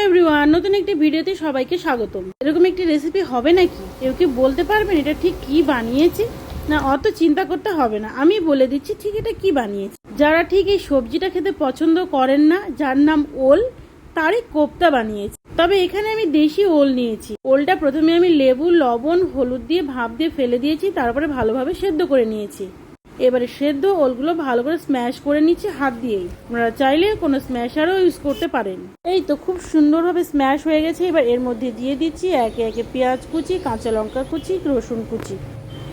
Everyone, নতুন একটি ভিডিওতে সবাইকে স্বাগতম। এরকম একটি রেসিপি হবে নাকি? কেউ কি বলতে পারবেন এটা ঠিক কি বানিয়েছি? না, অত চিন্তা করতে হবে না, আমি বলে দিচ্ছি ঠিক এটা কি বানিয়েছি। যারা ঠিক এই সবজিটা খেতে পছন্দ করেন না, যার নাম ওল, তারই কোপ্তা বানিয়েছি। তবে এখানে আমি দেশি ওল নিয়েছি। ওলটা প্রথমে আমি লেবু, লবণ, হলুদ দিয়ে ভাপ দিয়ে ফেলে দিয়েছি, তারপরে ভালোভাবে সেদ্ধ করে নিয়েছি। এবারে সেদ্ধ ওলগুলো ভালো করে স্ম্যাশ করে নিচ্ছি হাত দিয়েই। আপনারা চাইলে কোনো স্ম্যাশারও ইউজ করতে পারেন। এই তো খুব সুন্দরভাবে স্ম্যাশ হয়ে গেছে। এবার এর মধ্যে দিয়ে দিচ্ছি একে একে পেঁয়াজ কুচি, কাঁচা লঙ্কা কুচি, রসুন কুচি।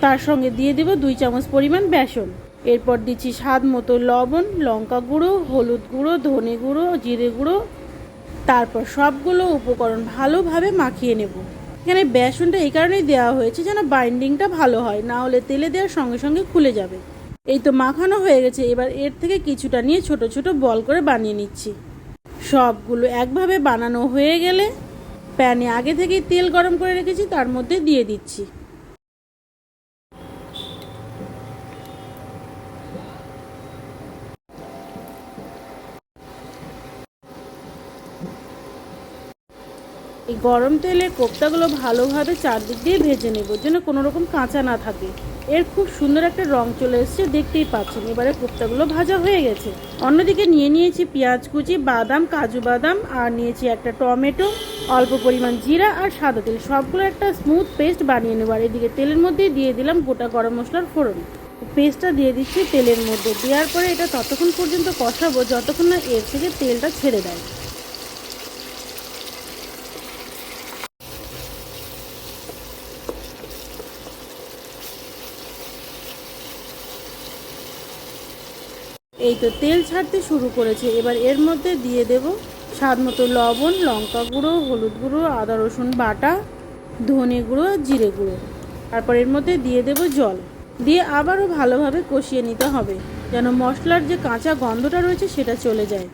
তার সঙ্গে দিয়ে দেব 2 চামচ পরিমাণ বেসন। এরপর দিচ্ছি স্বাদ মতো লবণ, লঙ্কা গুঁড়ো, হলুদ গুঁড়ো, ধনে গুঁড়ো, জিরে গুঁড়ো। তারপর সবগুলো উপকরণ ভালোভাবে মাখিয়ে নেব। এখানে বেসনটা এই কারণেই দেওয়া হয়েছে যেন বাইন্ডিংটা ভালো হয়, না হলে তেলে দেওয়ার সঙ্গে সঙ্গে খুলে যাবে। এই তো মাখানো হয়ে গেছে। এবার এর থেকে কিছুটা নিয়ে ছোট ছোট বল করে বানিয়ে নিচ্ছি। সবগুলো একভাবে বানানো হয়ে গেলে প্যানে আগে থেকেই তেল গরম করে রেখেছি, তার মধ্যে দিয়ে দিচ্ছি। এই গরম তেলে কোপ্তাগুলো ভালোভাবে চারদিক দিয়ে ভেজে নেব যেন কোনো রকম কাঁচা না থাকে। এর খুব সুন্দর একটা রং চলে এসেছে, দেখতেই পাচ্ছেন। এবারে কোপ্তাগুলো ভাজা হয়ে গেছে। অন্যদিকে নিয়েছি পেঁয়াজ কুচি, বাদাম, কাজু বাদাম, আর নিয়েছি একটা টমেটো, অল্প পরিমাণ জিরা আর সাদা তেল। সবগুলো একটা স্মুথ পেস্ট বানিয়ে নেব। আর এদিকে তেলের মধ্যে দিয়ে দিলাম গোটা গরম মশলার ফোড়ন। পেস্টটা দিয়ে দিচ্ছি তেলের মধ্যে। দেওয়ার পরে এটা ততক্ষণ পর্যন্ত কষাবো যতক্ষণ না এর থেকে তেলটা ছেড়ে দেয়। এই তো তেল ছাড়তে শুরু করেছে। এবার এর মধ্যে দিয়ে দেব স্বাদ মতো লবণ, লঙ্কা গুঁড়ো, হলুদ গুঁড়ো, আদা রসুন বাটা, ধনে গুঁড়ো, জিরে গুঁড়ো। তারপর এর মধ্যে দিয়ে দেব জল। দিয়ে আবারও ভালোভাবে কষিয়ে নিতে হবে যেন মশলার যে কাঁচা গন্ধটা রয়েছে সেটা চলে যায়।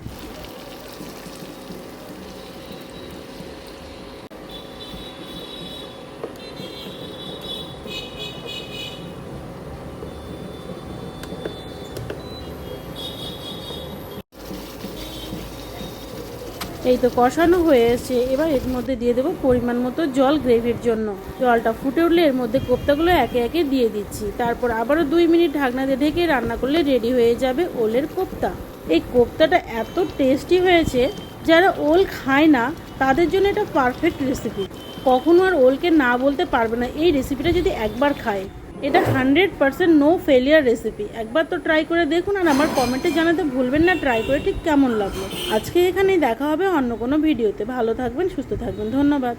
এই তো কষানো হয়ে এসেছে। এবার এর মধ্যে দিয়ে দেবো পরিমাণ মতো জল গ্রেভির জন্য। জলটা ফুটে উঠলে এর মধ্যে কোপ্তাগুলো একে একে দিয়ে দিচ্ছি। তারপর আবারও 2 মিনিট ঢাকনা দিয়ে ঢেকে রান্না করলে রেডি হয়ে যাবে ওলের কোপ্তা। এই কোপ্তাটা এত টেস্টি হয়েছে, যারা ওল খায় না তাদের জন্য এটা পারফেক্ট রেসিপি। কখনো আর ওলকে না বলতে পারবে না এই রেসিপিটা যদি একবার খায়। এটা 100% নো ফেলিয়ার রেসিপি। একবার তো ট্রাই করে দেখুন, আর আমার কমেন্টে জানাতে ভুলবেন না ট্রাই করে ঠিক কেমন লাগলো। আজকে এখানেই দেখা হবে অন্য কোনো ভিডিওতে। ভালো থাকবেন, সুস্থ থাকবেন, ধন্যবাদ।